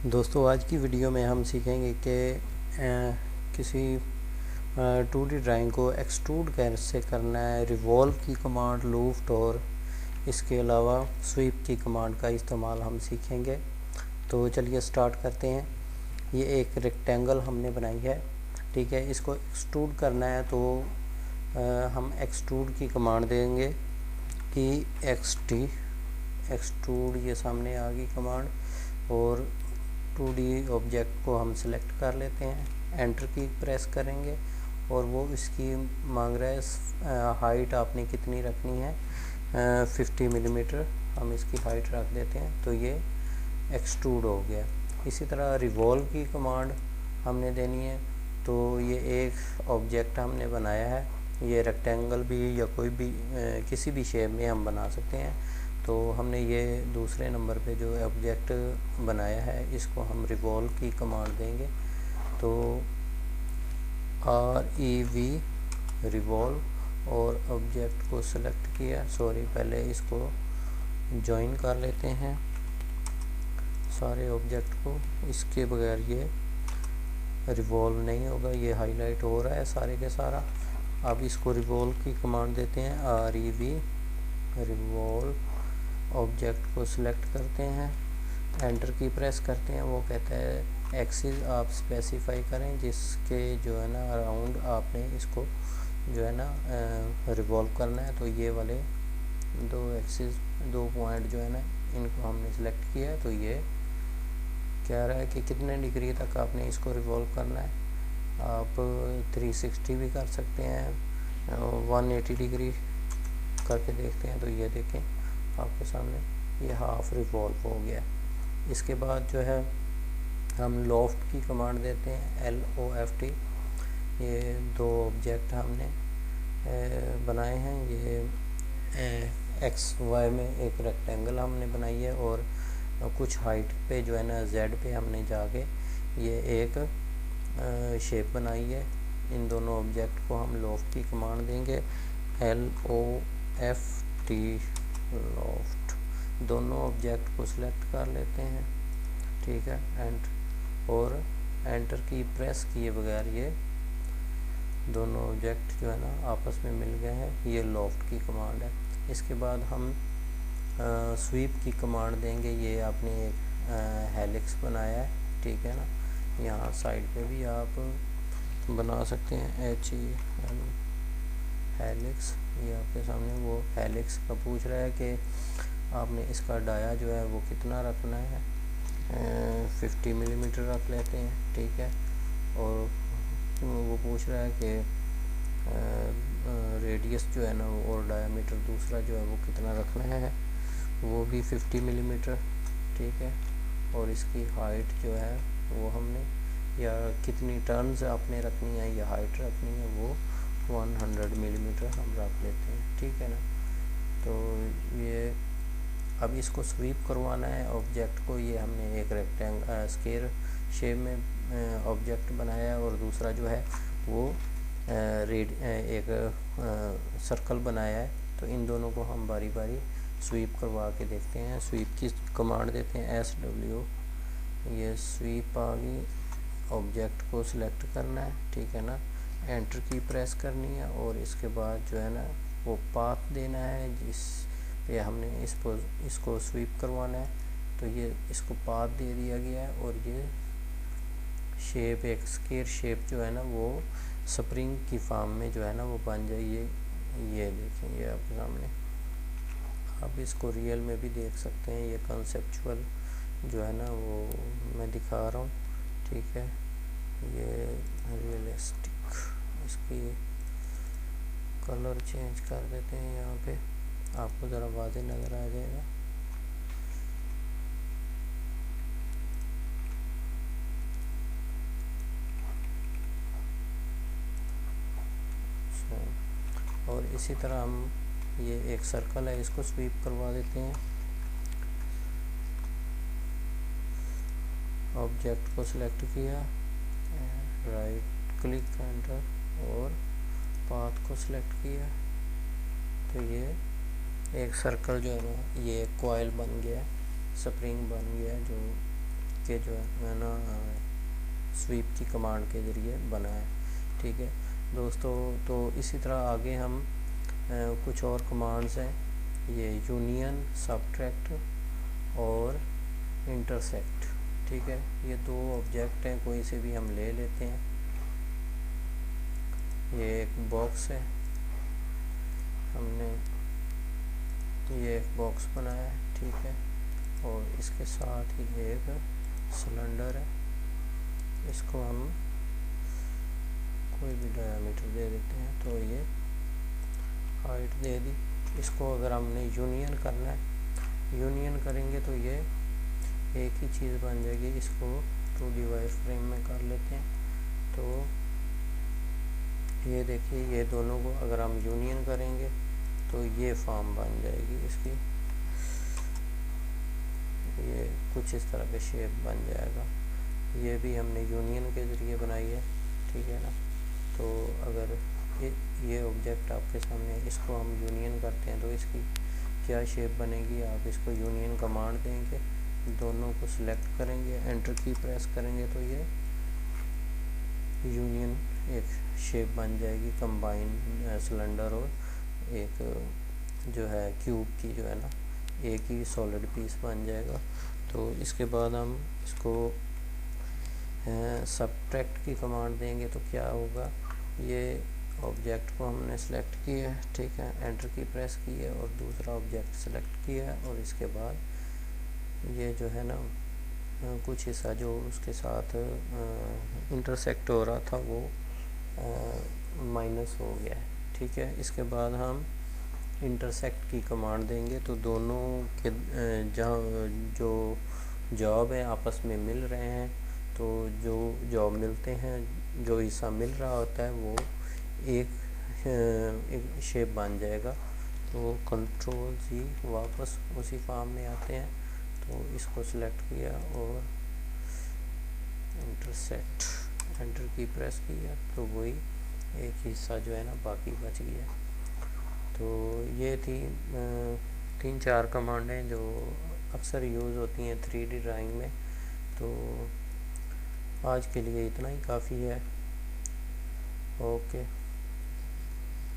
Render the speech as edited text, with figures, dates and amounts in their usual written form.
दोस्तों, आज की वीडियो में हम सीखेंगे कि किसी 2D ड्राइंग को एक्सट्रूड कैसे करना है, रिवॉल्व की कमांड, लूफ्ट और इसके अलावा स्वीप की कमांड का इस्तेमाल हम सीखेंगे। तो चलिए स्टार्ट करते हैं। ये एक रेक्टेंगल हमने बनाई है, ठीक है। इसको एक्सट्रूड करना है तो हम एक्सट्रूड की कमांड देंगे, EXT एक्सट्रूड। ये सामने आ गई कमांड। और 2D ऑब्जेक्ट को हम सिलेक्ट कर लेते हैं, एंटर की प्रेस करेंगे और वो इसकी मांग रहा है हाइट आपने कितनी रखनी है, 50 मिलीमीटर हम इसकी हाइट रख देते हैं। तो ये एक्सट्रूड हो गया। इसी तरह रिवॉल्व की कमांड हमने देनी है। तो ये एक ऑब्जेक्ट हमने बनाया है, ये रेक्टेंगल भी या कोई भी किसी भी शेप में हम बना सकते हैं। तो हमने ये दूसरे नंबर पे जो ऑब्जेक्ट बनाया है इसको हम रिवॉल्व की कमांड देंगे। तो REV रिवॉल्व और ऑब्जेक्ट को सिलेक्ट किया। पहले इसको ज्वाइन कर लेते हैं सारे ऑब्जेक्ट को, इसके बगैर ये रिवॉल्व नहीं होगा। ये हाईलाइट हो रहा है सारे के सारा। अब इसको रिवॉल्व की कमांड देते हैं, REV रिवॉल्व। ऑब्जेक्ट को सिलेक्ट करते हैं, एंटर की प्रेस करते हैं। वो कहता है एक्सिस आप स्पेसिफाई करें जिसके जो है ना अराउंड आपने इसको जो है ना रिवॉल्व करना है। तो ये वाले दो एक्सिस, दो पॉइंट जो है ना इनको हमने सिलेक्ट किया है। तो ये कह रहा है कि कितने डिग्री तक आपने इसको रिवॉल्व करना है। आप 360 भी कर सकते हैं, 180 डिग्री करके देखते हैं। तो ये देखें आपके सामने ये हाफ रिवॉल्व हो गया। इसके बाद जो है हम लोफ्ट की कमांड देते हैं, LOFT। ये दो ऑब्जेक्ट हमने बनाए हैं। ये XY में एक रेक्टेंगल हमने बनाई है और कुछ हाइट पे जो है ना Z पे हमने जाके ये एक शेप बनाई है। इन दोनों ऑब्जेक्ट को हम लोफ्ट की कमांड देंगे, LOFT लोफ्ट। दोनों ऑब्जेक्ट को सिलेक्ट कर लेते हैं, ठीक है। और एंटर की प्रेस किए बगैर ये दोनों ऑब्जेक्ट जो है ना आपस में मिल गए हैं। ये लोफ्ट की कमांड है। इसके बाद हम स्वीप की कमांड देंगे। ये आपने एक हेलिक्स बनाया है, ठीक है ना। यहाँ साइड पे भी आप बना सकते हैं, HEL हेलिक्स। ये आपके सामने वो हेलिक्स का पूछ रहा है कि आपने इसका डाया जो है वो कितना रखना है, 50 मिलीमीटर रख लेते हैं, ठीक है। और वो पूछ रहा है कि रेडियस जो है ना और डायामीटर दूसरा जो है वो कितना रखना है, वो भी 50 मिलीमीटर, ठीक है। और इसकी हाइट जो है वो हमने या कितनी टर्न्स आपने रखनी है या हाइट रखनी है वो 100 मिलीमीटर हम रख लेते हैं, ठीक है ना। तो ये अब इसको स्वीप करवाना है ऑब्जेक्ट को। ये हमने एक रेक्टेंगल स्क्वायर शेप में ऑब्जेक्ट बनाया है और दूसरा जो है वो एक सर्कल बनाया है। तो इन दोनों को हम बारी बारी स्वीप करवा के देखते हैं। स्वीप की कमांड देते हैं, SW। ये स्वीप आ गई। ऑब्जेक्ट को सिलेक्ट करना है, ठीक है ना। एंटर की प्रेस करनी है और इसके बाद जो है ना वो पाथ देना है जिस पे हमने इसको स्वीप करवाना है। तो ये इसको पाथ दे दिया गया है और ये शेप एक स्क्वायर शेप जो है ना वो स्प्रिंग की फॉर्म में जो है ना वो बन जाइए। ये देखें ये आपके सामने। आप इसको रियल में भी देख सकते हैं। ये कंसेप्चुअल जो है ना वो मैं दिखा रहा हूँ, ठीक है। ये रियलिस्टिक, इसकी कलर चेंज कर देते हैं, यहाँ पे आपको ज़रा वाज़ेह नज़र आ जाएगा। और इसी तरह हम ये एक सर्कल है, इसको स्वीप करवा देते हैं। ऑब्जेक्ट को सिलेक्ट किया, राइट क्लिक एंटर और पाथ को सिलेक्ट किया। तो ये एक सर्कल जो है ना ये एक कॉइल बन गया, स्प्रिंग बन गया जो के जो है ना स्वीप की कमांड के ज़रिए बना है। ठीक है दोस्तों, तो इसी तरह आगे हम कुछ और कमांड्स हैं, ये यूनियन, सबट्रैक्ट और इंटरसेक्ट। ठीक है, ये दो ऑब्जेक्ट हैं, कोई से भी हम ले लेते हैं। ये एक बॉक्स है, हमने ये एक बॉक्स बनाया है। ठीक है, और इसके साथ ही एक सिलेंडर है, इसको हम कोई भी डायमीटर दे देते हैं, तो ये हाइट दे दी। इसको अगर हमने यूनियन करना है, यूनियन करेंगे तो ये एक ही चीज़ बन जाएगी। इसको 2D वायरफ्रेम में कर लेते हैं, तो ये देखिए, ये दोनों को अगर हम यूनियन करेंगे तो ये फॉर्म बन जाएगी इसकी, ये कुछ इस तरह का शेप बन जाएगा। ये भी हमने यूनियन के ज़रिए बनाई है। ठीक है ना, तो अगर ये ऑब्जेक्ट आपके सामने, इसको हम यूनियन करते हैं तो इसकी क्या शेप बनेगी, आप इसको यूनियन कमांड देंगे, दोनों को सिलेक्ट करेंगे, एंटर की प्रेस करेंगे तो ये यूनियन एक शेप बन जाएगी, कंबाइन सिलेंडर और एक जो है क्यूब की जो है ना एक ही सॉलिड पीस बन जाएगा। तो इसके बाद हम इसको सबट्रैक्ट की कमांड देंगे तो क्या होगा, ये ऑब्जेक्ट को हमने सेलेक्ट किया है। ठीक है, एंटर की प्रेस की है और दूसरा ऑब्जेक्ट सेलेक्ट किया है, और इसके बाद ये जो है ना कुछ हिस्सा जो उसके साथ इंटरसेक्ट हो रहा था वो माइनस हो गया है। ठीक है, इसके बाद हम इंटरसेक्ट की कमांड देंगे तो दोनों के जहाँ जो जॉब है आपस में मिल रहे हैं, तो जो जॉब मिलते हैं, जो हिस्सा मिल रहा होता है वो एक शेप बन जाएगा। तो कंट्रोल जी वापस उसी फॉर्म में आते हैं, तो इसको सिलेक्ट किया और इंटरसेक्ट, एंटर की प्रेस किया तो वही एक हिस्सा जो है ना बाकी बच गया। तो ये थी 3-4 कमांडें जो अक्सर यूज़ होती हैं 3D ड्राइंग में। तो आज के लिए इतना ही काफ़ी है। ओके।